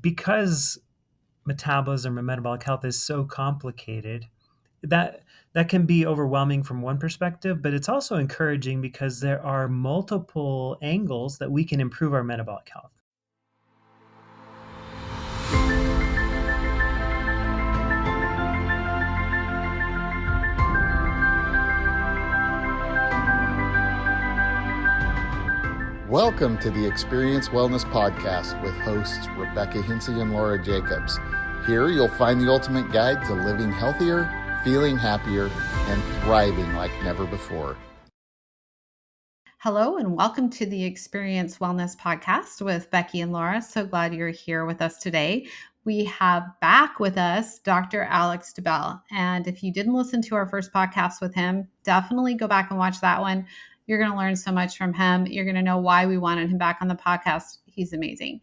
because metabolism or metabolic health is so complicated, that can be overwhelming from one perspective, but it's also encouraging because there are multiple angles that we can improve our metabolic health. Welcome to the Experience Wellness Podcast with hosts Rebecca Hintze and Laura Jacobs. Here you'll find the ultimate guide to living healthier, feeling happier, and thriving like never before. Hello and welcome to the Experience Wellness Podcast with Becky and Laura. So glad you're here with us today. We have back with us Dr. Alex Dabell. And if you didn't listen to our first podcast with him, definitely go back and watch that one. You're going to learn so much from him. You're going to know why we wanted him back on the podcast. He's amazing.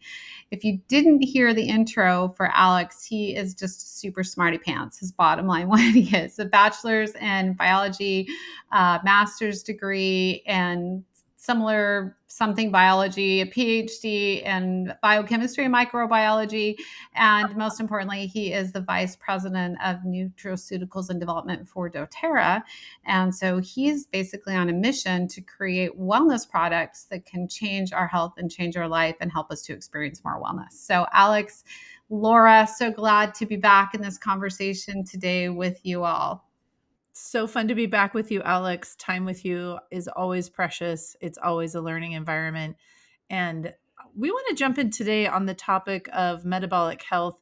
If you didn't hear the intro for Alex, he is just super smarty pants. His bottom line, what he is, a bachelor's in biology, master's degree, and similar something biology, a PhD in biochemistry and microbiology. And most importantly, he is the vice president of nutraceuticals and development for doTERRA. And so he's basically on a mission to create wellness products that can change our health and change our life and help us to experience more wellness. So Alex, Laura, so glad to be back in this conversation today with you all. So fun to be back with you, Alex. Time with you is always precious. It's always a learning environment. And we want to jump in today on the topic of metabolic health.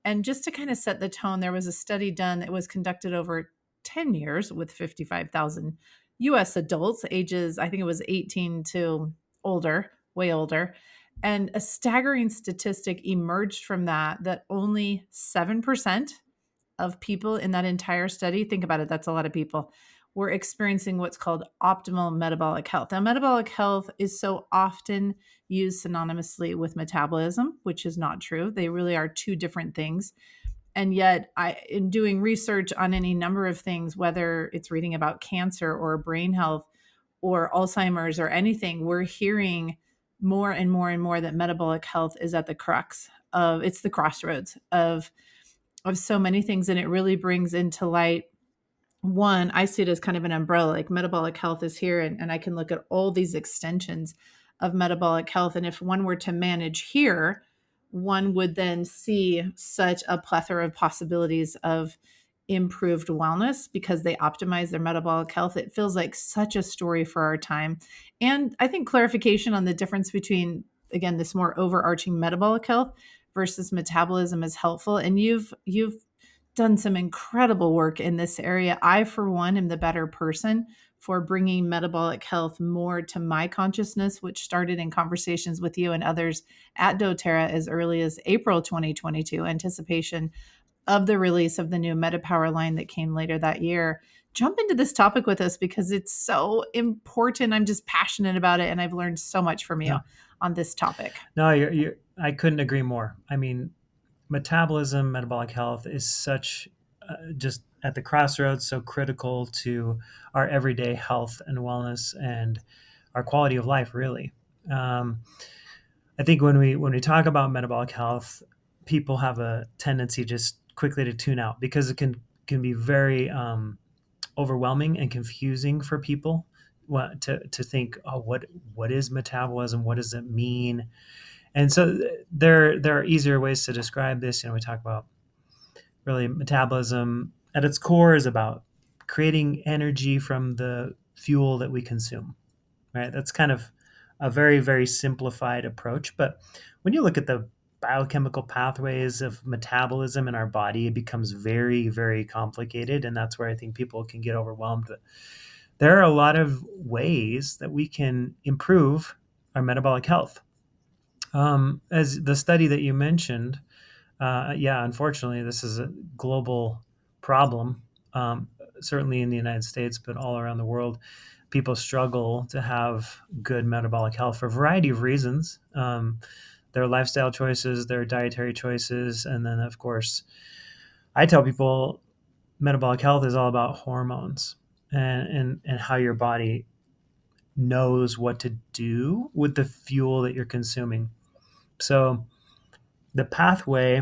And just to kind of set the tone, there was a study done that was conducted over 10 years with 55,000 US adults, ages, I think it was 18 to older, way older. And a staggering statistic emerged from that only 7% of people in that entire study, think about it, that's a lot of people, were experiencing what's called optimal metabolic health. Now, metabolic health is so often used synonymously with metabolism, which is not true. They really are two different things. And yet, in doing research on any number of things, whether it's reading about cancer or brain health or Alzheimer's or anything, we're hearing more and more and more that metabolic health is at the crux of, it's the crossroads of so many things. And it really brings into light, one, I see it as kind of an umbrella, like metabolic health is here, and I can look at all these extensions of metabolic health. And if one were to manage here, one would then see such a plethora of possibilities of improved wellness because they optimize their metabolic health. It feels like such a story for our time. And I think clarification on the difference between, again, this more overarching metabolic health versus metabolism is helpful. And you've done some incredible work in this area. I, for one, am the better person for bringing metabolic health more to my consciousness, which started in conversations with you and others at doTERRA as early as April 2022, anticipation of the release of the new MetaPower line that came later that year. Jump into this topic with us because it's so important. I'm just passionate about it, and I've learned so much from you on this topic. No, I couldn't agree more. I mean, metabolism, metabolic health is such just at the crossroads, so critical to our everyday health and wellness and our quality of life, really. I think when we talk about metabolic health, people have a tendency just quickly to tune out because it can be very overwhelming and confusing for people to think, oh, what is metabolism? What does it mean? And so there are easier ways to describe this. We talk about really metabolism at its core is about creating energy from the fuel that we consume, right? That's kind of a very, very simplified approach. But when you look at the biochemical pathways of metabolism in our body, it becomes very, very complicated. And that's where I think people can get overwhelmed. But there are a lot of ways that we can improve our metabolic health. As the study that you mentioned, unfortunately, this is a global problem, certainly in the United States, but all around the world. People struggle to have good metabolic health for a variety of reasons. Their lifestyle choices, their dietary choices, and then, of course, I tell people metabolic health is all about hormones and how your body knows what to do with the fuel that you're consuming. So the pathway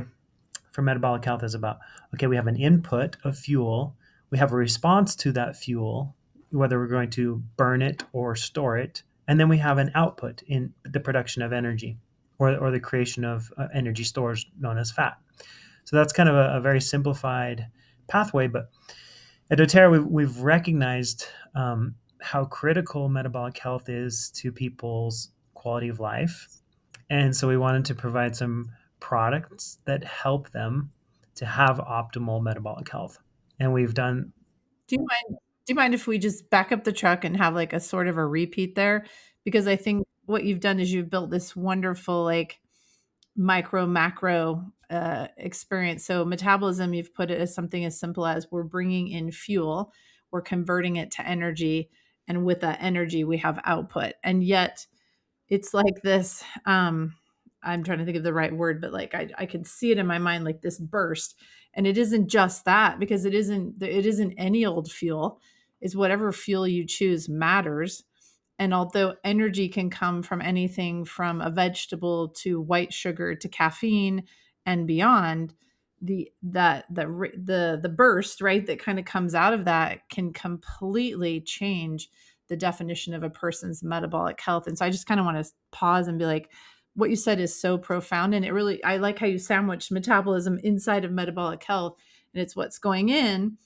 for metabolic health is about, okay, we have an input of fuel, we have a response to that fuel, whether we're going to burn it or store it, and then we have an output in the production of energy, or the creation of energy stores known as fat. So that's kind of a very simplified pathway, but at doTERRA, we've recognized how critical metabolic health is to people's quality of life. And so we wanted to provide some products that help them to have optimal metabolic health. And we've done. Do you mind do you mind if we just back up the truck and have, like, a sort of a repeat there? Because I think what you've done is you've built this wonderful, like, micro, macro, experience. So metabolism, you've put it as something as simple as we're bringing in fuel, we're converting it to energy, and with that energy, we have output. And yet it's like this, I'm trying to think of the right word, but like I can see it in my mind like this burst. And it isn't just that because it isn't any old fuel. It's whatever fuel you choose matters. And although energy can come from anything from a vegetable to white sugar to caffeine and beyond, the burst, right, that kind of comes out of that can completely change the definition of a person's metabolic health. And so I just kind of want to pause and be like, what you said is so profound. And it really, I like how you sandwiched metabolism inside of metabolic health. And it's what's going in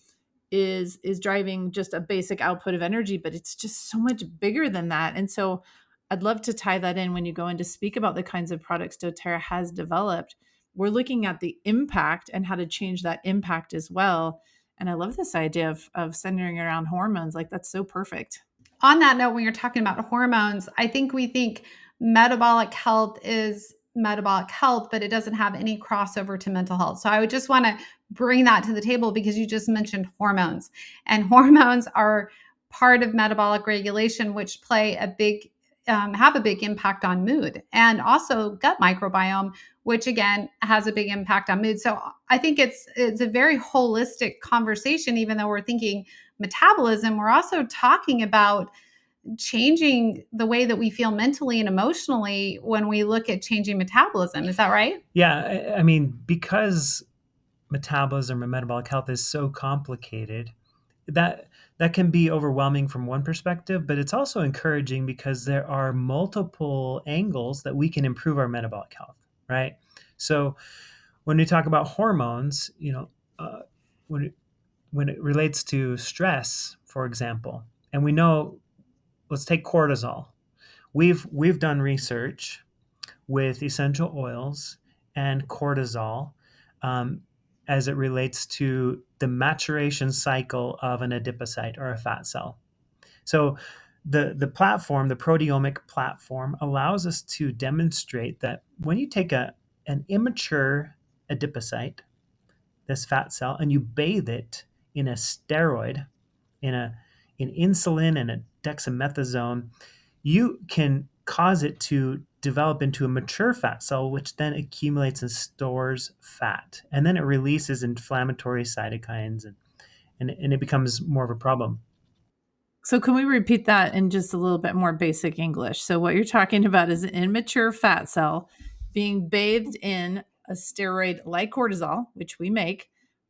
is driving just a basic output of energy, but it's just so much bigger than that. And so I'd love to tie that in when you go in to speak about the kinds of products doTERRA has developed. We're looking at the impact and how to change that impact as well. And I love this idea of centering around hormones. Like, that's so perfect. On that note, when you're talking about hormones, I think we think metabolic health is metabolic health, but it doesn't have any crossover to mental health. So I would just want to bring that to the table because you just mentioned hormones, and hormones are part of metabolic regulation, which play a big have a big impact on mood, and also gut microbiome, which again has a big impact on mood. So I think it's a very holistic conversation. Even though we're thinking metabolism, we're also talking about changing the way that we feel mentally and emotionally when we look at changing metabolism. Is that right? Yeah, I mean, because metabolism and metabolic health is so complicated, that that can be overwhelming from one perspective, but it's also encouraging because there are multiple angles that we can improve our metabolic health, right? So when we talk about hormones, when when it relates to stress, for example, and we know, let's take cortisol. We've done research with essential oils and cortisol, um, as it relates to the maturation cycle of an adipocyte or a fat cell. So the platform, the proteomic platform, allows us to demonstrate that when you take an immature adipocyte, this fat cell, and you bathe it in a steroid, in insulin and a dexamethasone, you can cause it to develop into a mature fat cell, which then accumulates and stores fat. And then it releases inflammatory cytokines, and it becomes more of a problem. So can we repeat that in just a little bit more basic English? So what you're talking about is an immature fat cell being bathed in a steroid like cortisol, which we make,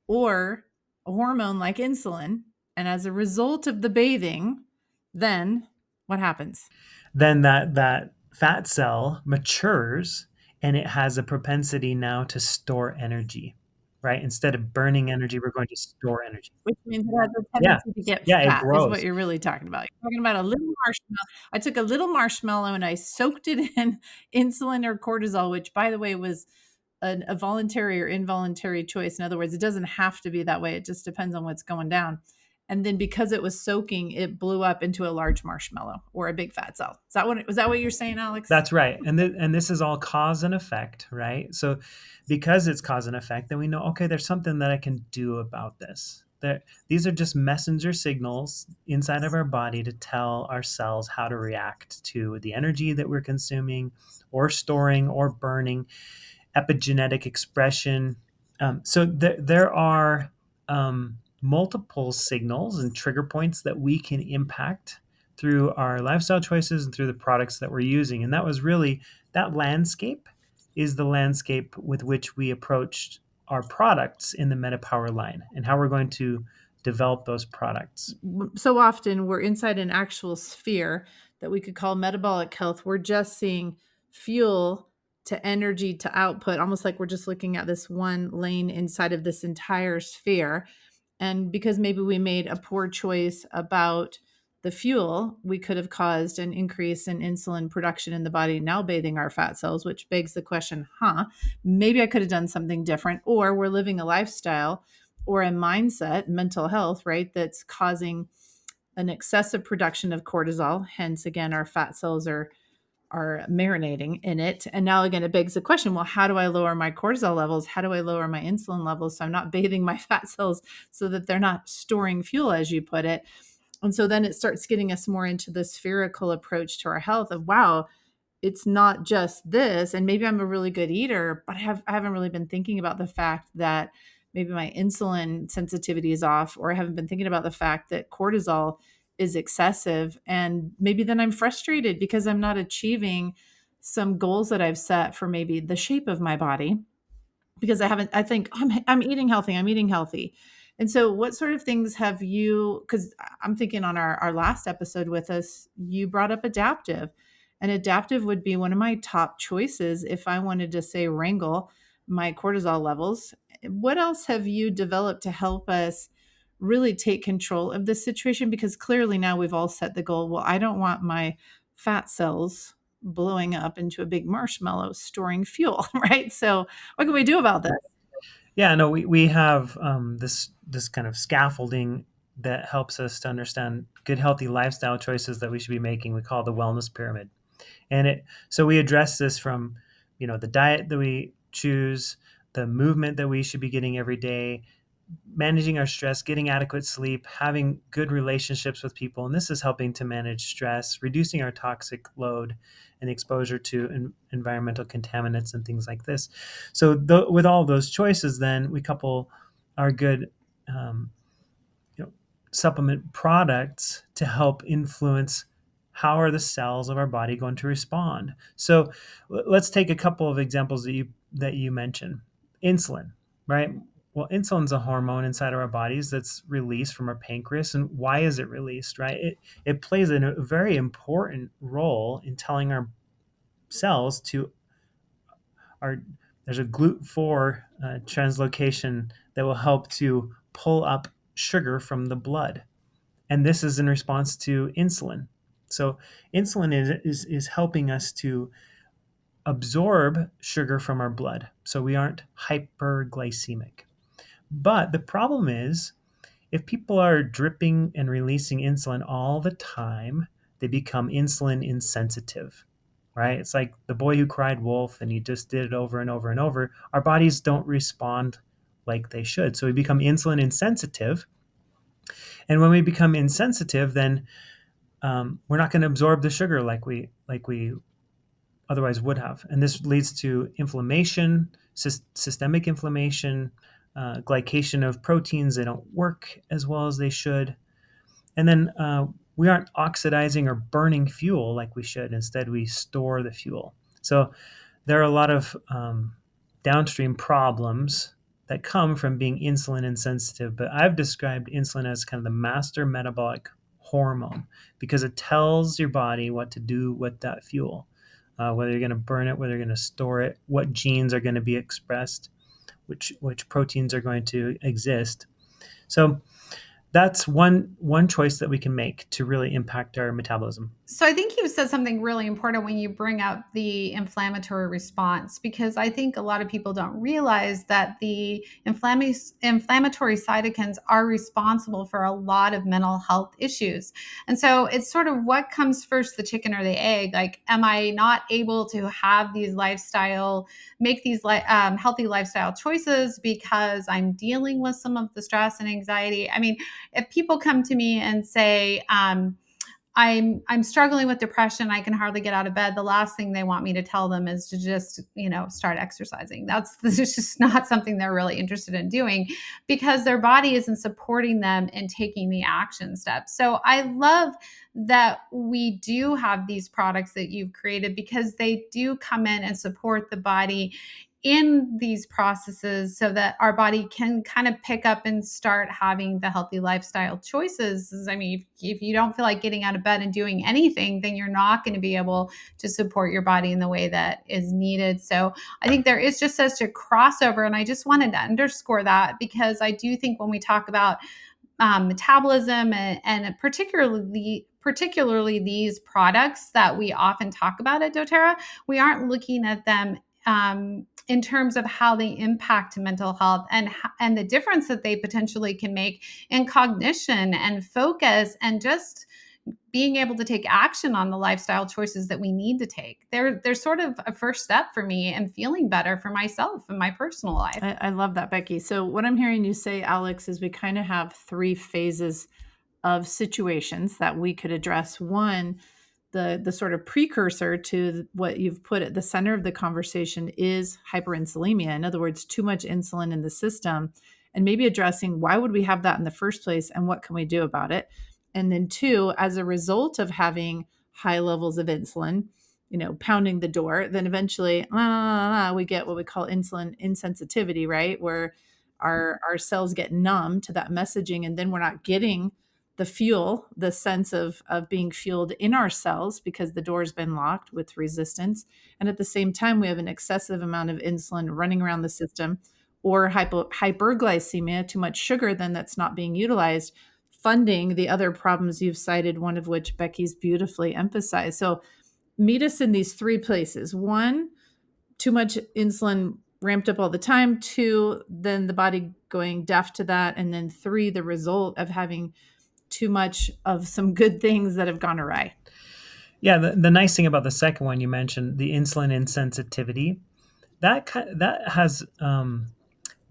or a hormone like insulin. And as a result of the bathing, then what happens? Then that fat cell matures, and it has a propensity now to store energy, right? Instead of burning energy, we're going to store energy. Which means it has a Yeah. tendency to get Yeah, it fat, is what grows. you're really talking about. You're talking about a little marshmallow. I took a little marshmallow and I soaked it in insulin or cortisol, which, by the way, was a voluntary or involuntary choice. In other words, it doesn't have to be that way. It just depends on what's going down. And then because it was soaking, it blew up into a large marshmallow or a big fat cell. Was that what you're saying, Alex? That's right. And this is all cause and effect, right? So because it's cause and effect, then we know, okay, there's something that I can do about this. These are just messenger signals inside of our body to tell our cells how to react to the energy that we're consuming or storing or burning, epigenetic expression. So there are multiple signals and trigger points that we can impact through our lifestyle choices and through the products that we're using. And that was really that landscape is the landscape with which we approached our products in the MetaPower line and how we're going to develop those products. So often we're inside an actual sphere that we could call metabolic health. We're just seeing fuel to energy to output, almost like we're just looking at this one lane inside of this entire sphere. And because maybe we made a poor choice about the fuel, we could have caused an increase in insulin production in the body, now bathing our fat cells, which begs the question, maybe I could have done something different. Or we're living a lifestyle or a mindset, mental health, right, that's causing an excessive production of cortisol. Hence, again, our fat cells are marinating in it. And now again, it begs the question, well, how do I lower my cortisol levels? How do I lower my insulin levels so I'm not bathing my fat cells so that they're not storing fuel, as you put it? And so then it starts getting us more into the spherical approach to our health of, wow, it's not just this. And maybe I'm a really good eater, but I haven't really been thinking about the fact that maybe my insulin sensitivity is off, or I haven't been thinking about the fact that cortisol is excessive. And maybe then I'm frustrated because I'm not achieving some goals that I've set for maybe the shape of my body because I think I'm eating healthy. I'm eating healthy. And so what sort of things have you, because I'm thinking on our last episode with us, you brought up adaptive. And adaptive would be one of my top choices if I wanted to say wrangle my cortisol levels. What else have you developed to help us really take control of this situation? Because clearly now we've all set the goal. Well, I don't want my fat cells blowing up into a big marshmallow storing fuel, right? So what can we do about this? Yeah, no, we have this kind of scaffolding that helps us to understand good, healthy lifestyle choices that we should be making. We call it the wellness pyramid, and so we address this from the diet that we choose, the movement that we should be getting every day, managing our stress, getting adequate sleep, having good relationships with people. And this is helping to manage stress, reducing our toxic load and exposure to environmental contaminants and things like this. So with all of those choices, then we couple our good supplement products to help influence how are the cells of our body going to respond. So let's take a couple of examples that you mentioned. Insulin, right? Well, insulin's a hormone inside of our bodies that's released from our pancreas. And why is it released, right? It plays a very important role in telling our cells there's a GLUT4 translocation that will help to pull up sugar from the blood. And this is in response to insulin. So insulin is helping us to absorb sugar from our blood, so we aren't hyperglycemic. But the problem is, if people are dripping and releasing insulin all the time, they become insulin insensitive, right? It's like the boy who cried wolf, and he just did it over and over and over. Our bodies don't respond like they should. So we become insulin insensitive. And when we become insensitive, then we're not going to absorb the sugar like we otherwise would have. And this leads to inflammation, systemic inflammation, glycation of proteins. They don't work as well as they should. And then we aren't oxidizing or burning fuel like we should. Instead, we store the fuel. So there are a lot of downstream problems that come from being insulin insensitive. But I've described insulin as kind of the master metabolic hormone because it tells your body what to do with that fuel, whether you're going to burn it, whether you're going to store it, what genes are going to be expressed, which proteins are going to exist. So that's one choice that we can make to really impact our metabolism. So I think you said something really important when you bring up the inflammatory response, because I think a lot of people don't realize that the inflammatory cytokines are responsible for a lot of mental health issues. And so it's sort of what comes first, the chicken or the egg? Like, am I not able to have make these healthy lifestyle choices because I'm dealing with some of the stress and anxiety? I mean, if people come to me and say, I'm struggling with depression. I can hardly get out of bed. The last thing they want me to tell them is to just, start exercising. That's just not something they're really interested in doing because their body isn't supporting them in taking the action steps. So I love that we do have these products that you've created because they do come in and support the body in these processes so that our body can kind of pick up and start having the healthy lifestyle choices. I mean, if you don't feel like getting out of bed and doing anything, then you're not going to be able to support your body in the way that is needed. So I think there is just such a crossover. And I just wanted to underscore that because I do think when we talk about metabolism and particularly these products that we often talk about at doTERRA, we aren't looking at them in terms of how they impact mental health and the difference that they potentially can make in cognition and focus and just being able to take action on the lifestyle choices that we need to take. They're sort of a first step for me and feeling better for myself in my personal life. I love that, Becky. So what I'm hearing you say, Alex, is we kind of have three phases of situations that we could address. One, the sort of precursor to what you've put at the center of the conversation is hyperinsulinemia. In other words, too much insulin in the system, and maybe addressing why would we have that in the first place and what can we do about it. And then two, as a result of having high levels of insulin, pounding the door, then eventually we get what we call insulin insensitivity, right? Where our cells get numb to that messaging, and then we're not getting the fuel, the sense of being fueled in our cells because the door's been locked with resistance. And at the same time, we have an excessive amount of insulin running around the system, or hyperglycemia, too much sugar then that's not being utilized, funding the other problems you've cited, one of which Becky's beautifully emphasized. So meet us in these three places. One, too much insulin ramped up all the time. Two, then the body going deaf to that. And then three, the result of having too much of some good things that have gone awry. Yeah, the nice thing about the second one you mentioned, the insulin insensitivity, that has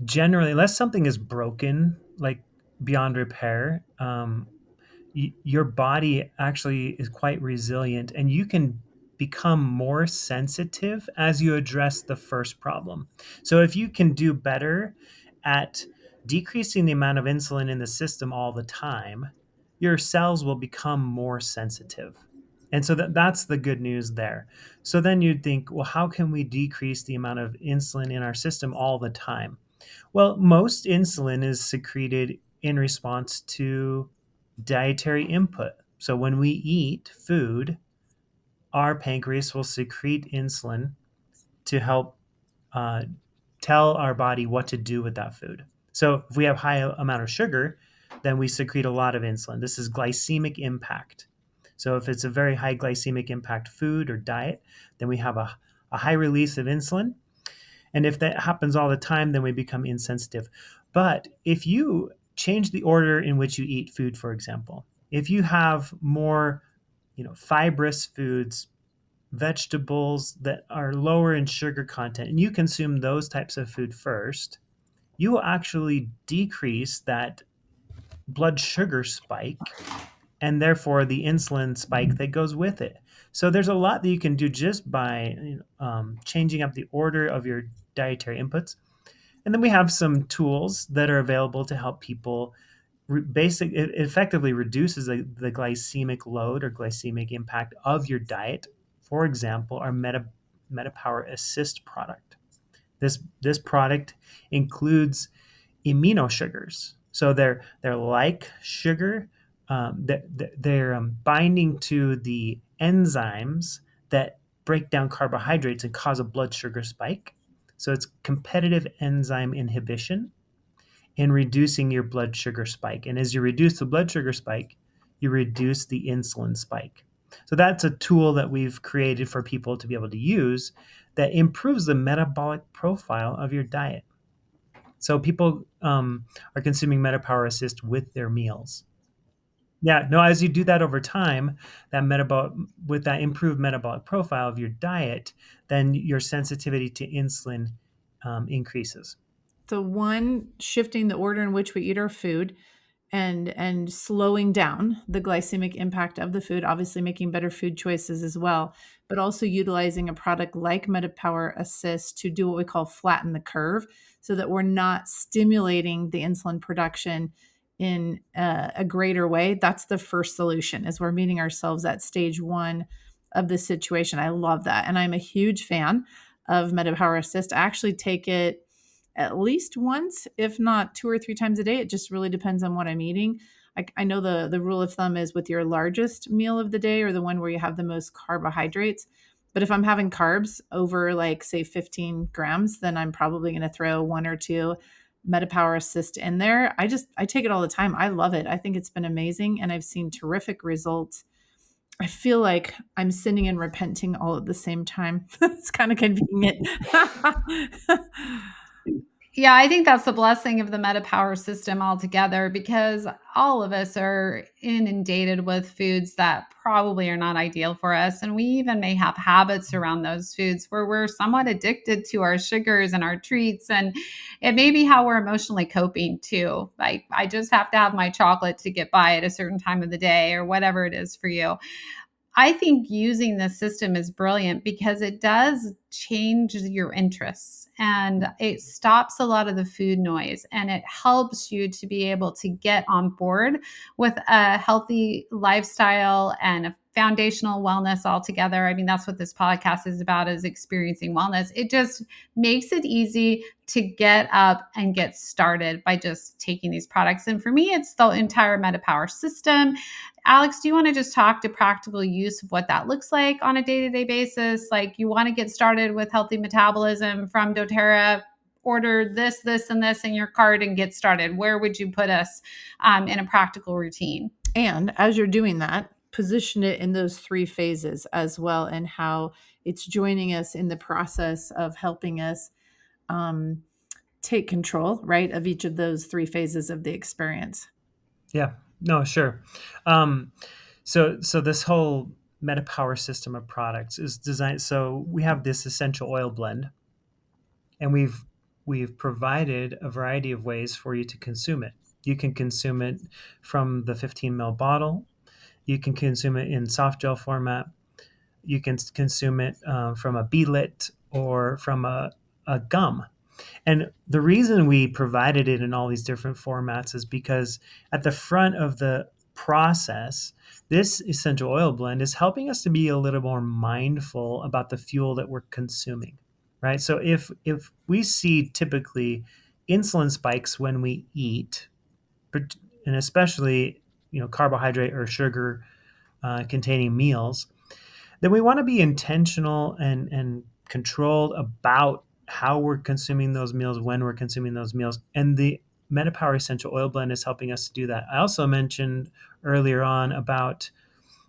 generally, unless something is broken, like beyond repair, your body actually is quite resilient, and you can become more sensitive as you address the first problem. So if you can do better at decreasing the amount of insulin in the system all the time, your cells will become more sensitive. And so that's the good news there. So then you'd think, well, how can we decrease the amount of insulin in our system all the time? Well, most insulin is secreted in response to dietary input. So when we eat food, our pancreas will secrete insulin to help uh, tell our body what to do with that food. So if we have high amount of sugar, then we secrete a lot of insulin. This is glycemic impact. So if it's a very high glycemic impact food or diet, then we have a high release of insulin. And if that happens all the time, then we become insensitive. But if you change the order in which you eat food, for example, if you have more, fibrous foods, vegetables that are lower in sugar content, and you consume those types of food first, you will actually decrease that blood sugar spike and therefore the insulin spike that goes with it. So there's a lot that you can do just by changing up the order of your dietary inputs. And then we have some tools that are available to help people. It effectively reduces the glycemic load or glycemic impact of your diet. For example, our MetaPower Assist product. This product includes amino sugars. So they're like sugar. They're binding to the enzymes that break down carbohydrates and cause a blood sugar spike. So it's competitive enzyme inhibition in reducing your blood sugar spike. And as you reduce the blood sugar spike, you reduce the insulin spike. So that's a tool that we've created for people to be able to use that improves the metabolic profile of your diet. So people are consuming MetaPower Assist with their meals. Yeah, no, as you do that over time, with that improved metabolic profile of your diet, then your sensitivity to insulin increases. So one, shifting the order in which we eat our food. and slowing down the glycemic impact of the food, obviously making better food choices as well, but also utilizing a product like MetaPower Assist to do what we call flatten the curve so that we're not stimulating the insulin production in a greater way. That's the first solution, is we're meeting ourselves at stage one of the situation. I love that. And I'm a huge fan of MetaPower Assist. I actually take it at least once, if not 2 or 3 times a day. It just really depends on what I'm eating. I know the rule of thumb is with your largest meal of the day, or the one where you have the most carbohydrates. But if I'm having carbs over, like, say 15 grams, then I'm probably going to throw 1 or 2 MetaPower Assist in there. I take it all the time. I love it. I think it's been amazing, and I've seen terrific results. I feel like I'm sinning and repenting all at the same time. It's kind of convenient. Yeah, I think that's the blessing of the Meta Power system altogether, because all of us are inundated with foods that probably are not ideal for us. And we even may have habits around those foods where we're somewhat addicted to our sugars and our treats. And it may be how we're emotionally coping too. Like, I just have to have my chocolate to get by at a certain time of the day, or whatever it is for you. I think using this system is brilliant because it does change your interests, and it stops a lot of the food noise, and it helps you to be able to get on board with a healthy lifestyle and a foundational wellness altogether. I mean, that's what this podcast is about, is experiencing wellness. It just makes it easy to get up and get started by just taking these products. And for me, it's the entire MetaPower system. Alex, do you want to just talk to practical use of what that looks like on a day-to-day basis? Like, you want to get started with healthy metabolism from doTERRA, order this, this, and this in your cart and get started. Where would you put us in a practical routine? And as you're doing that, position it in those 3 phases as well, and how it's joining us in the process of helping us um, take control, right, of each of those 3 phases of the experience. Yeah, no, sure. Um, so this whole MetaPower system of products is designed. So we have this essential oil blend, and we've provided a variety of ways for you to consume it. You can consume it from the 15 ml bottle. You can consume it in soft gel format. You can consume it from a beadlet or from a gum. And the reason we provided it in all these different formats is because at the front of the process, this essential oil blend is helping us to be a little more mindful about the fuel that we're consuming, right? So if we see typically insulin spikes when we eat, and especially carbohydrate or sugar containing meals, then we want to be intentional and controlled about how we're consuming those meals, when we're consuming those meals. And the MetaPower Essential Oil Blend is helping us to do that. I also mentioned earlier on about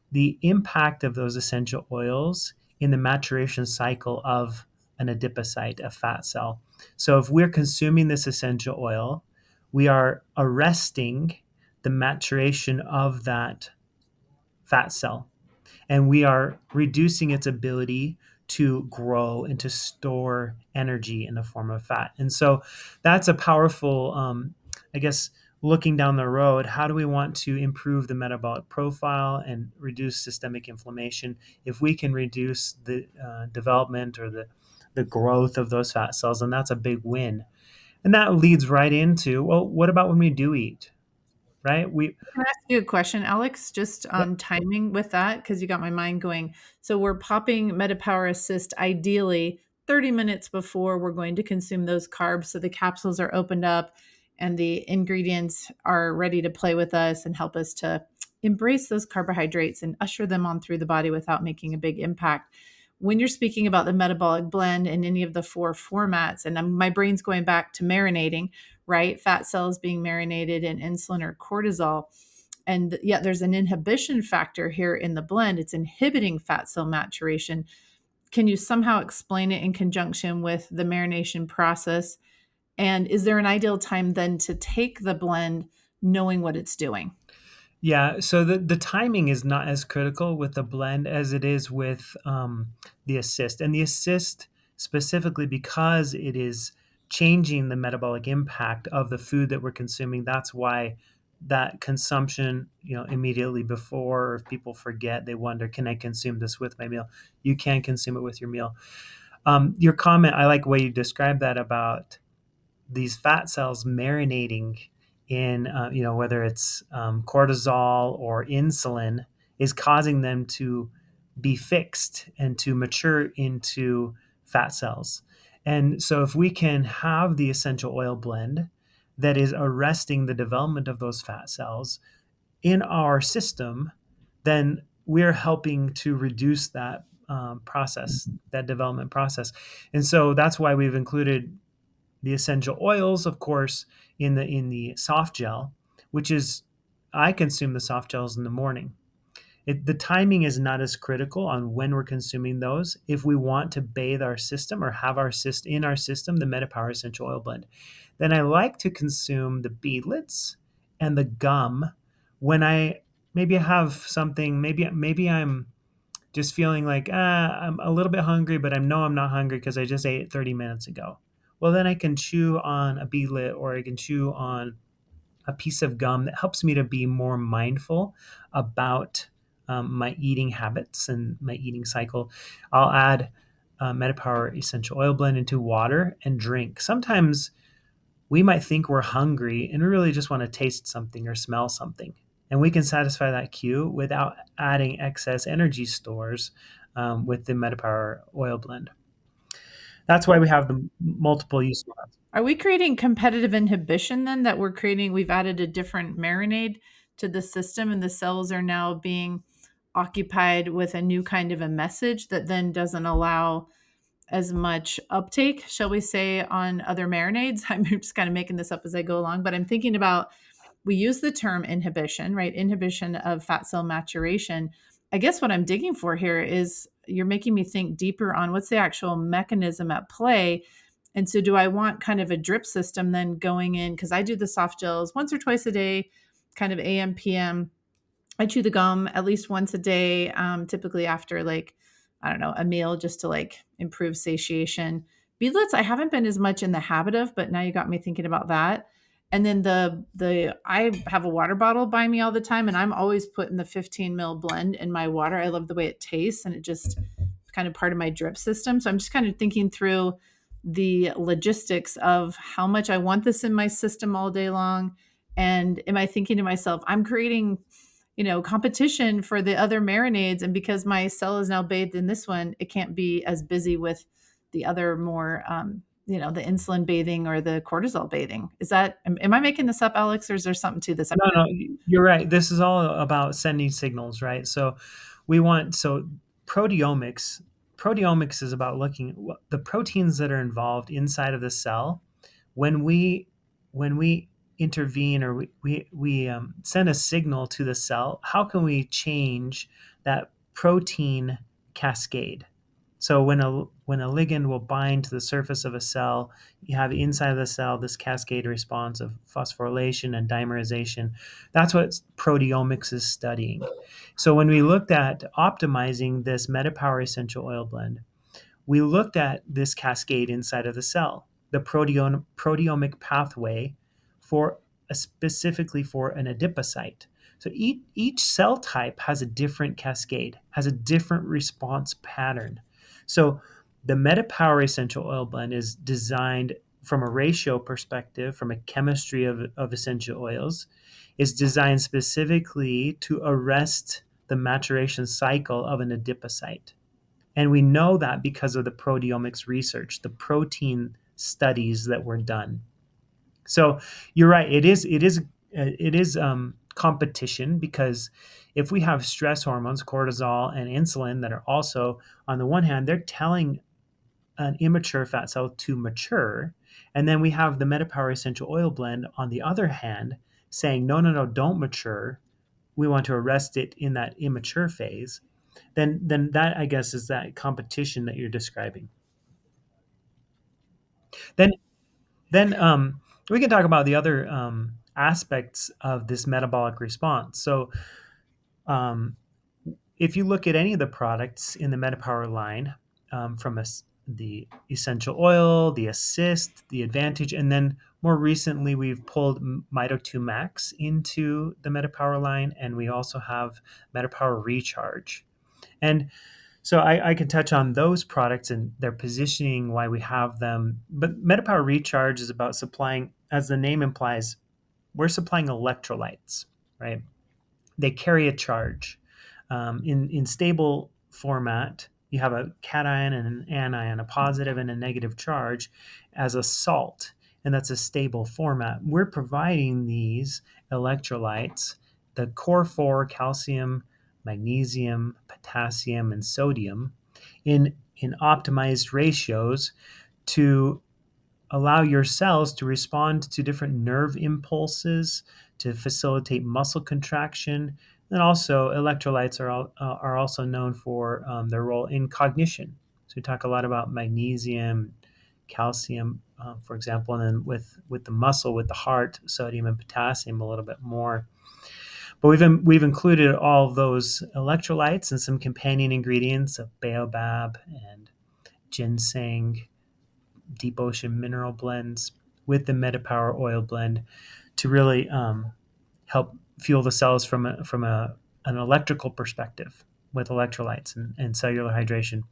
the impact of those essential oils in the maturation cycle of an adipocyte, a fat cell. So if we're consuming this essential oil, we are arresting the maturation of that fat cell, and we are reducing its ability to grow and to store energy in the form of fat. And so that's a powerful, I guess, looking down the road, how do we want to improve the metabolic profile and reduce systemic inflammation? If we can reduce the development or the growth of those fat cells, and that's a big win. And that leads right into, well, what about when we do eat, right? Can I ask you a question, Alex, just on timing with that? Because you got my mind going. So we're popping MetaPower Assist ideally 30 minutes before we're going to consume those carbs, so the capsules are opened up and the ingredients are ready to play with us and help us to embrace those carbohydrates and usher them on through the body without making a big impact. When you're speaking about the metabolic blend in any of the 4 formats, and my brain's going back to marinating, right? Fat cells being marinated in insulin or cortisol. And yet there's an inhibition factor here in the blend. It's inhibiting fat cell maturation. Can you somehow explain it in conjunction with the marination process? And is there an ideal time then to take the blend knowing what it's doing? Yeah, so the timing is not as critical with the blend as it is with the assist. And the assist specifically because it is changing the metabolic impact of the food that we're consuming. That's why that consumption, immediately before, or if people forget, they wonder, can I consume this with my meal? You can consume it with your meal. Your comment, I like the way you described that about these fat cells marinating in, whether it's cortisol or insulin, is causing them to be fixed and to mature into fat cells. And so, if we can have the essential oil blend that is arresting the development of those fat cells in our system, then we're helping to reduce that process, that development process. And so that's why we've included the essential oils, of course, in the soft gel, which is, I consume the soft gels in the morning. The timing is not as critical on when we're consuming those if we want to bathe our system or have in our system the MetaPower Essential Oil Blend. Then I like to consume the beadlets and the gum when I maybe have something. Maybe I'm just feeling like I'm a little bit hungry, but I know I'm not hungry because I just ate it 30 minutes ago. Well, then I can chew on a beadlet, or I can chew on a piece of gum that helps me to be more mindful about my eating habits and my eating cycle. I'll add MetaPower Essential Oil Blend into water and drink. Sometimes we might think we're hungry and we really just want to taste something or smell something. And we can satisfy that cue without adding excess energy stores with the MetaPower Oil Blend. That's why we have the multiple use models. Are we creating competitive inhibition then, that we've added a different marinade to the system and the cells are now being occupied with a new kind of a message that then doesn't allow as much uptake, shall we say, on other marinades? I'm just kind of making this up as I go along, but I'm thinking about, we use the term inhibition, right? Inhibition of fat cell maturation. I guess what I'm digging for here is, you're making me think deeper on what's the actual mechanism at play. And so, do I want kind of a drip system then going in? Because I do the soft gels once or twice a day, kind of AM, PM. I chew the gum at least once a day, typically after, like, I don't know, a meal, just to like improve satiation. Beadlets, I haven't been as much in the habit of, but now you got me thinking about that. And then I have a water bottle by me all the time, and I'm always putting the 15 ml blend in my water. I love the way it tastes, and it just kind of part of my drip system. So I'm just kind of thinking through the logistics of how much I want this in my system all day long. And am I thinking to myself, I'm creating, competition for the other marinades. And because my cell is now bathed in this one, it can't be as busy with the other more, the insulin bathing or the cortisol bathing. Am I making this up, Alex, or is there something to this? No, you're right. This is all about sending signals, right? So proteomics. Proteomics is about looking at the proteins that are involved inside of the cell. When we intervene, or we send a signal to the cell, how can we change that protein cascade? So when a ligand will bind to the surface of a cell, you have inside of the cell this cascade response of phosphorylation and dimerization. That's what proteomics is studying. So when we looked at optimizing this MetaPower Essential Oil Blend, we looked at this cascade inside of the cell, the proteomic pathway specifically for an adipocyte. So each cell type has a different cascade, has a different response pattern. So the MetaPower Essential Oil Blend is designed from a ratio perspective, from a chemistry of essential oils, is designed specifically to arrest the maturation cycle of an adipocyte. And we know that because of the proteomics research, the protein studies that were done. So you're right. It is competition, because if we have stress hormones, cortisol and insulin, that are also, on the one hand, they're telling an immature fat cell to mature, and then we have the MetaPower Essential Oil Blend on the other hand saying, no, no, no, don't mature. We want to arrest it in that immature phase. Then that, I guess, is that competition that you're describing. Then we can talk about the other aspects of this metabolic response. So if you look at any of the products in the MetaPower line, from the essential oil, the assist, the advantage, and then more recently we've pulled Mito 2 Max into the MetaPower line, and we also have MetaPower Recharge. And so I can touch on those products and their positioning, why we have them. But MetaPower Recharge is about supplying, as the name implies, we're supplying electrolytes, right? They carry a charge. In stable format, you have a cation and an anion, a positive and a negative charge, as a salt, and that's a stable format. We're providing these electrolytes, the core four, calcium, magnesium, potassium, and sodium, in optimized ratios to allow your cells to respond to different nerve impulses to facilitate muscle contraction. And also, electrolytes are also known for their role in cognition. So we talk a lot about magnesium, calcium, for example, and then with the muscle, with the heart, sodium and potassium a little bit more. But we've included all of those electrolytes and some companion ingredients of baobab and ginseng, deep ocean mineral blends with the MetaPower oil blend to really help fuel the cells from an electrical perspective with electrolytes and cellular hydration.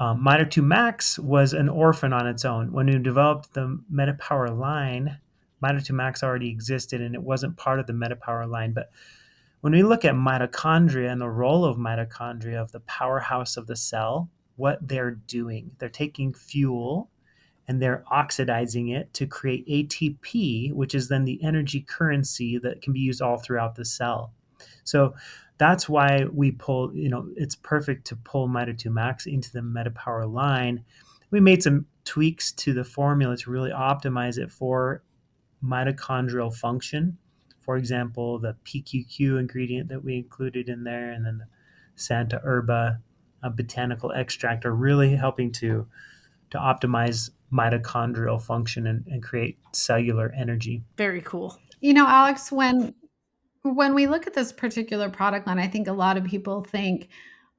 Mito 2 Max was an orphan on its own. When we developed the MetaPower line, Mito 2 Max already existed and it wasn't part of the MetaPower line. But when we look at mitochondria and the role of mitochondria, of the powerhouse of the cell, what they're doing, they're taking fuel and they're oxidizing it to create ATP, which is then the energy currency that can be used all throughout the cell. So that's why we pull, it's perfect to pull Mito 2 Max into the MetaPower line. We made some tweaks to the formula to really optimize it for mitochondrial function. For example, the PQQ ingredient that we included in there, and then the Santa Herba botanical extract are really helping to optimize mitochondrial function and create cellular energy. Very cool. Alex, when we look at this particular product line, I think a lot of people think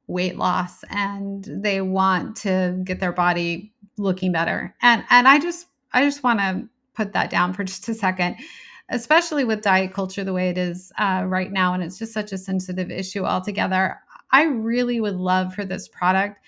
weight loss and they want to get their body looking better. And I just want to put that down for just a second, especially with diet culture the way it is right now, and it's just such a sensitive issue altogether. I really would love for this product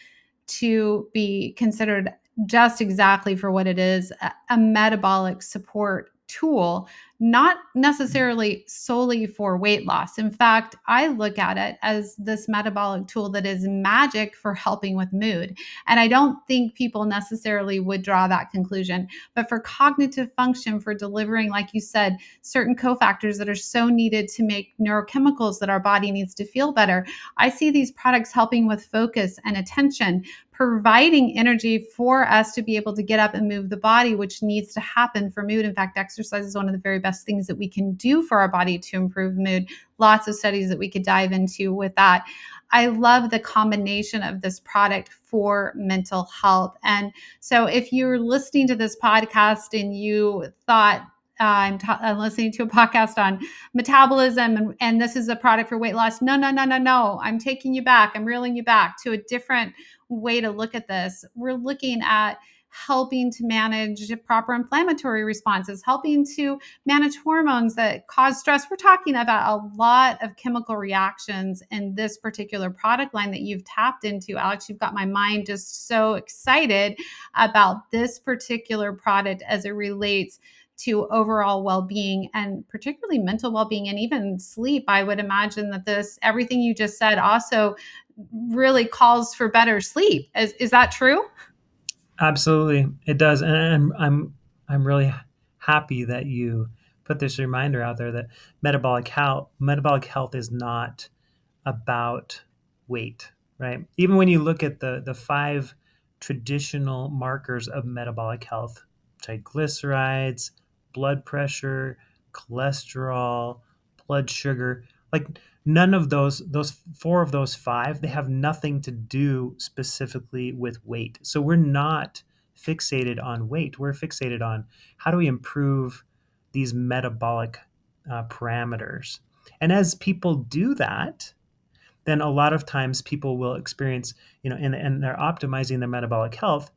to be considered just exactly for what it is, a metabolic support tool, not necessarily solely for weight loss. In fact, I look at it as this metabolic tool that is magic for helping with mood. And I don't think people necessarily would draw that conclusion. But for cognitive function, for delivering, like you said, certain cofactors that are so needed to make neurochemicals that our body needs to feel better, I see these products helping with focus and attention, providing energy for us to be able to get up and move the body, which needs to happen for mood. In fact, exercise is one of the very best things that we can do for our body to improve mood. Lots of studies that we could dive into with that. I love the combination of this product for mental health. And so if you're listening to this podcast and you thought, I'm listening to a podcast on metabolism and this is a product for weight loss. No. I'm taking you back. I'm reeling you back to a different way to look at this. We're looking at helping to manage proper inflammatory responses, helping to manage hormones that cause stress. We're talking about a lot of chemical reactions in this particular product line that you've tapped into. Alex, you've got my mind just so excited about this particular product as it relates to overall well-being and particularly mental well-being and even sleep. I would imagine that everything you just said also really calls for better sleep. Is that true? Absolutely, it does, and I'm really happy that you put this reminder out there that metabolic health is not about weight, right? Even when you look at the five traditional markers of metabolic health, triglycerides, blood pressure, cholesterol, blood sugar, like none of those four of those five, they have nothing to do specifically with weight. So we're not fixated on weight. We're fixated on how do we improve these metabolic parameters. And as people do that, then a lot of times people will experience, and they're optimizing their metabolic health,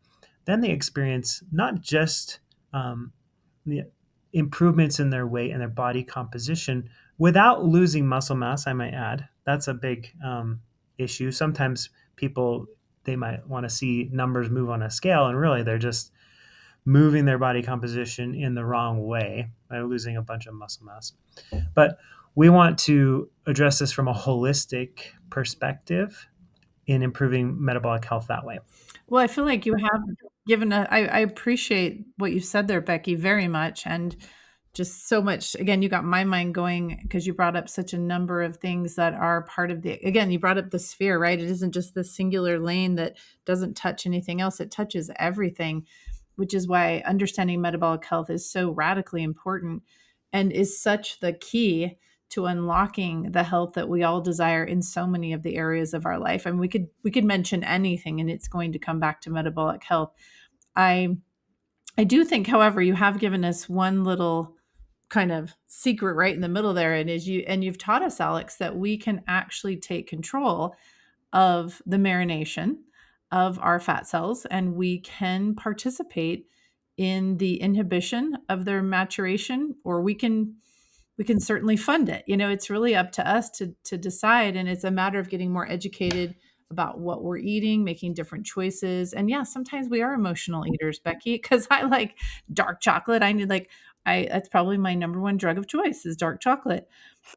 then they experience not just the improvements in their weight and their body composition without losing muscle mass, I might add. That's a big issue. Sometimes people, they might want to see numbers move on a scale, and really they're just moving their body composition in the wrong way by losing a bunch of muscle mass. But we want to address this from a holistic perspective in improving metabolic health that way. Well, I feel like you have given I appreciate what you said there, Becky, very much. And just so much. Again, you got my mind going because you brought up such a number of things that are part of again, you brought up the sphere, right? It isn't just the singular lane that doesn't touch anything else. It touches everything, which is why understanding metabolic health is so radically important and is such the key to unlocking the health that we all desire in so many of the areas of our life. And we could mention anything and it's going to come back to metabolic health. I do think, however, you have given us one little kind of secret right in the middle there, and you've taught us, Alex, that we can actually take control of the marination of our fat cells, and we can participate in the inhibition of their maturation, or we can certainly fund it. It's really up to us to decide, and it's a matter of getting more educated about what we're eating, making different choices. And yeah, sometimes we are emotional eaters, Becky, because I like dark chocolate. I that's probably my number one drug of choice is dark chocolate.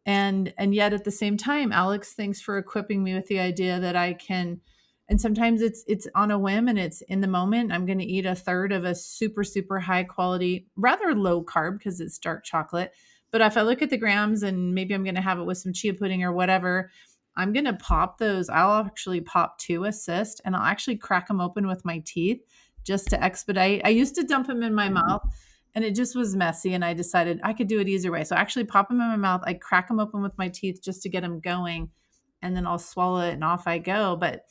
And yet at the same time, Alex, thanks for equipping me with the idea that I can, and sometimes it's on a whim and it's in the moment. I'm going to eat a third of a super, super high quality, rather low carb because it's dark chocolate. But if I look at the grams and maybe I'm going to have it with some chia pudding or whatever, I'm going to pop those. I'll actually pop 2 assist and I'll actually crack them open with my teeth just to expedite. I used to dump them in my mouth and it just was messy. And I decided I could do it easier way. So I actually pop them in my mouth. I crack them open with my teeth just to get them going. And then I'll swallow it and off I go. But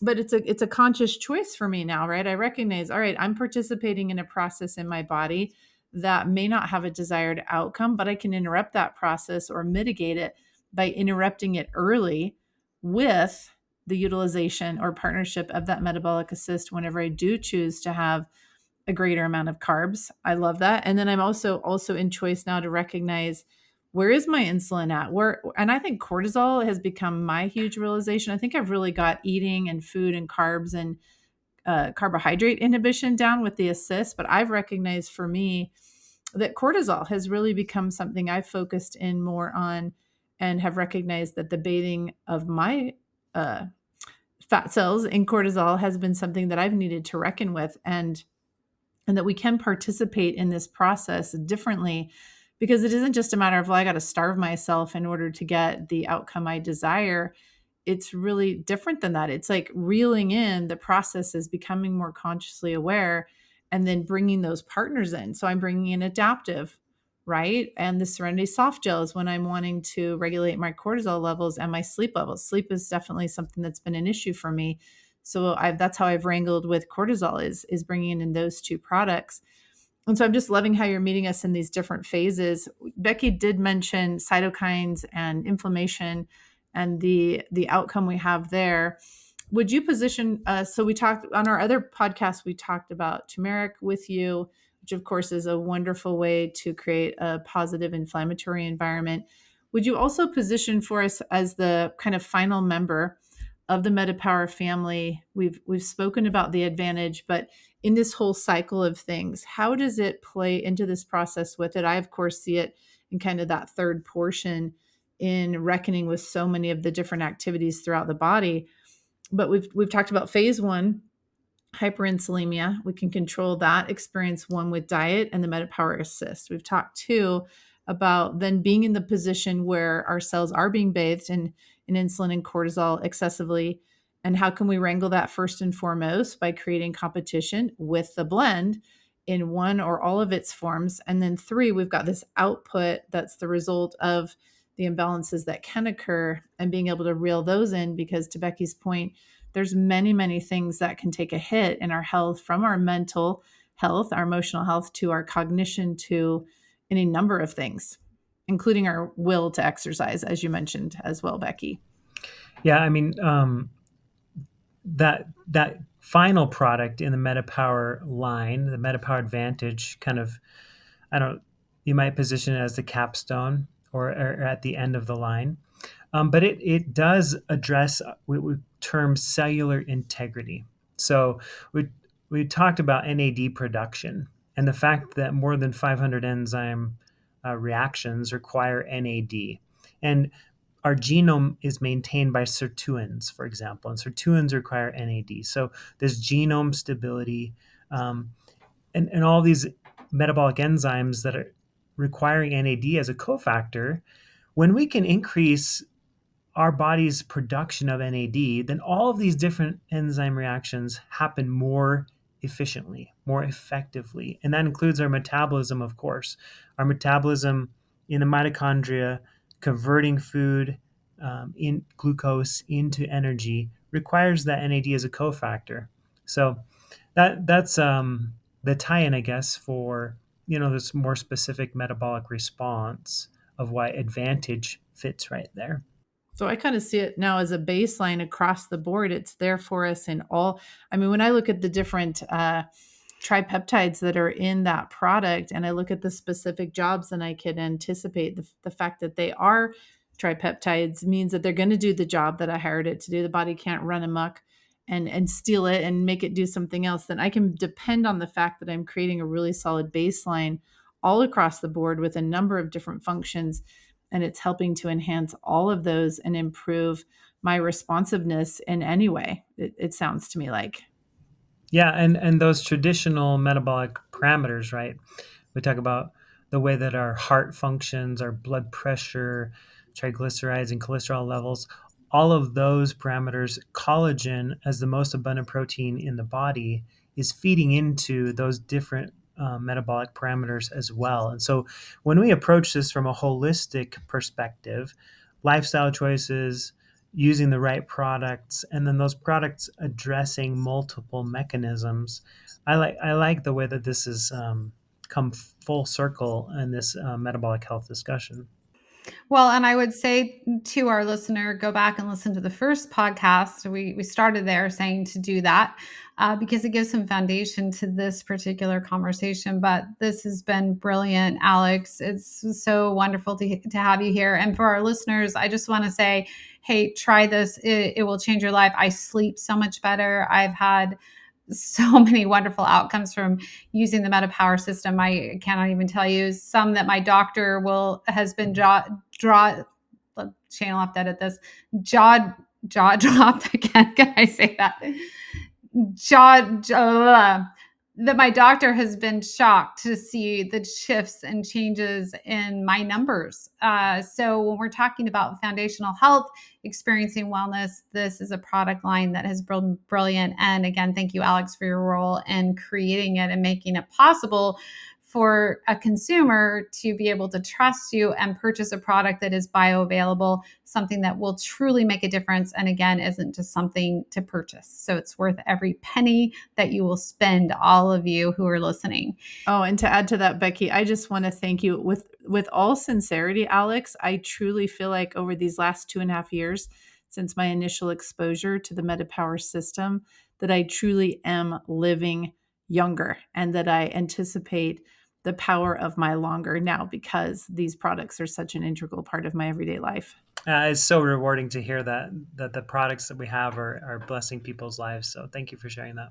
it's a conscious choice for me now, right? I recognize, all right, I'm participating in a process in my body that may not have a desired outcome, but I can interrupt that process or mitigate it by interrupting it early with the utilization or partnership of that metabolic assist whenever I do choose to have a greater amount of carbs. I love that. And then I'm also in choice now to recognize where is my insulin at? And I think cortisol has become my huge realization. I think I've really got eating and food and carbs and carbohydrate inhibition down with the assist, but I've recognized for me that cortisol has really become something I've focused in more on and have recognized that the bathing of my fat cells in cortisol has been something that I've needed to reckon with, and that we can participate in this process differently because it isn't just a matter of, well, I got to starve myself in order to get the outcome I desire. It's really different than that. It's like reeling in the processes, becoming more consciously aware, and then bringing those partners in. So I'm bringing in adaptive, right? And the Serenity soft gel is when I'm wanting to regulate my cortisol levels and my sleep levels. Sleep is definitely something that's been an issue for me. So that's how I've wrangled with cortisol is bringing in those 2 products. And so I'm just loving how you're meeting us in these different phases. Becky did mention cytokines and inflammation and the outcome we have there. Would you position so we talked on our other podcast, we talked about turmeric with you, which of course is a wonderful way to create a positive inflammatory environment. Would you also position for us as the kind of final member of the MetaPower family? We've spoken about the advantage, but in this whole cycle of things, how does it play into this process with it? I, of course, see it in kind of that third portion in reckoning with so many of the different activities throughout the body. But we've talked about phase 1, hyperinsulinemia. We can control that experience 1 with diet and the MetaPower Assist. We've talked 2 about then being in the position where our cells are being bathed in insulin and cortisol excessively. And how can we wrangle that first and foremost by creating competition with the blend in 1 or all of its forms. And then 3, we've got this output that's the result of the imbalances that can occur and being able to reel those in, because to Becky's point, there's many, many things that can take a hit in our health, from our mental health, our emotional health, to our cognition, to any number of things, including our will to exercise, as you mentioned as well, Becky. Yeah, I mean, that final product in the MetaPower line, the MetaPower Advantage, kind of, I don't, you might position it as the capstone or at the end of the line. But it does address what we term cellular integrity. So we talked about NAD production and the fact that more than 500 enzyme reactions require NAD. And our genome is maintained by sirtuins, for example, and sirtuins require NAD. So there's genome stability, um, and all these metabolic enzymes that are requiring NAD as a cofactor. When we can increase our body's production of NAD, then all of these different enzyme reactions happen more efficiently, more effectively. And that includes our metabolism, of course. Our metabolism in the mitochondria, converting food in glucose into energy, requires that NAD as a cofactor. So that's the tie-in, I guess, for this more specific metabolic response of why Advantage fits right there. So I kind of see it now as a baseline across the board. It's there for us in all. I mean, when I look at the different tripeptides that are in that product and I look at the specific jobs, and I can anticipate the fact that they are tripeptides means that they're going to do the job that I hired it to do. The body can't run amok and steal it and make it do something else. Then I can depend on the fact that I'm creating a really solid baseline all across the board with a number of different functions, and it's helping to enhance all of those and improve my responsiveness in any way. It sounds to me like. Yeah, and those traditional metabolic parameters, right? We talk about the way that our heart functions, our blood pressure, triglycerides, and cholesterol levels. All of those parameters, collagen as the most abundant protein in the body, is feeding into those different metabolic parameters as well. And so when we approach this from a holistic perspective, lifestyle choices, using the right products, and then those products addressing multiple mechanisms, I like the way that this has come full circle in this metabolic health discussion. Well, and I would say to our listener, go back and listen to the first podcast. We started there saying to do that because it gives some foundation to this particular conversation. But this has been brilliant, Alex. It's so wonderful to have you here. And for our listeners, I just want to say, hey, try this. It will change your life. I sleep so much better. I've had so many wonderful outcomes from using the MetaPower system. I cannot even tell you some that my doctor has been draw channel have to edit this jaw dropped again. Can I say that? Jaw that my doctor has been shocked to see the shifts and changes in my numbers. So when we're talking about foundational health, experiencing wellness, this is a product line that has been brilliant. And again, thank you, Alex, for your role in creating it and making it possible for a consumer to be able to trust you and purchase a product that is bioavailable, something that will truly make a difference. And again, isn't just something to purchase. So it's worth every penny that you will spend, all of you who are listening. Oh, and to add to that, Becky, I just want to thank you with all sincerity, Alex. I truly feel like over these last 2.5 years, since my initial exposure to the MetaPower system, that I truly am living younger and that I anticipate the power of my longer now because these products are such an integral part of my everyday life. It's so rewarding to hear that the products that we have are blessing people's lives. So thank you for sharing that.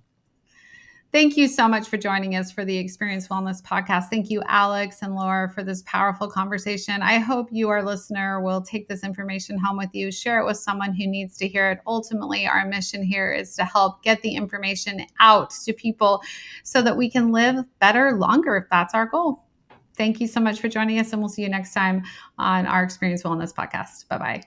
Thank you so much for joining us for the Experience Wellness podcast. Thank you, Alex and Laura, for this powerful conversation. I hope you, our listener, will take this information home with you, share it with someone who needs to hear it. Ultimately, our mission here is to help get the information out to people so that we can live better, longer, if that's our goal. Thank you so much for joining us, and we'll see you next time on our Experience Wellness podcast. Bye-bye.